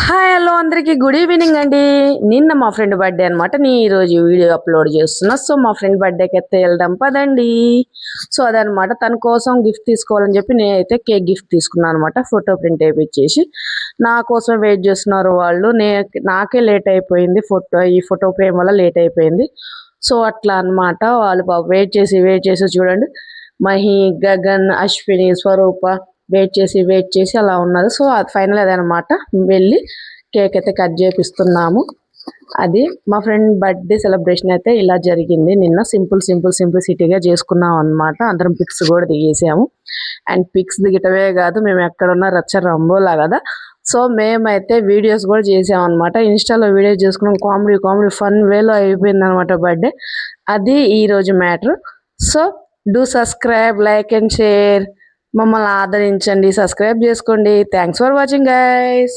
Hi hello అందరికీ good evening అండి. నిన్న మా ఫ్రెండ్ బర్త్డే అనమాట. నేను ఈరోజు వీడియో అప్లోడ్ చేస్తున్నా. సో మా ఫ్రెండ్ బర్త్డేకి అయితే వెళ్దాం పదండి. సో అదనమాట, తన కోసం గిఫ్ట్ తీసుకోవాలని చెప్పి నేనైతే కేక్ గిఫ్ట్ తీసుకున్నాను అనమాట. ఫోటో ప్రింట్ వేయించేసి నా కోసం వెయిట్ చేస్తున్నారు వాళ్ళు. నాకే లేట్ అయిపోయింది, ఈ ఫోటో ఫ్రేమ్ వల్ల లేట్ అయిపోయింది. సో అట్లా అనమాట, వాళ్ళు వెయిట్ చేసి చూడండి, మహి, గగన్, అశ్విని, స్వరూప వెయిట్ చేసి అలా ఉన్నారు. సో అది ఫైనల్ అదనమాట, వెళ్ళి కేక్ అయితే కట్ చేపిస్తున్నాము. అది మా ఫ్రెండ్ బర్త్డే సెలబ్రేషన్ అయితే ఇలా జరిగింది. నిన్న సింపుల్సిటీగా చేసుకున్నాం అనమాట. అందరం పిక్స్ కూడా దిగేసాము. అండ్ పిక్స్ దిగటమే కాదు, మేము ఎక్కడున్నా రచ్చ రంబోలా కదా. సో మేమైతే వీడియోస్ కూడా చేసామన్నమాట. ఇన్స్టాలో వీడియోస్ చేసుకున్నాం. కామెడీ ఫన్ వేలో అయిపోయింది అనమాట బర్త్డే. అది ఈరోజు matter. So do subscribe, like and share. మమ్మల్ని ఆదరించండి, సబ్స్క్రైబ్ చేసుకోండి. Thanks for watching guys.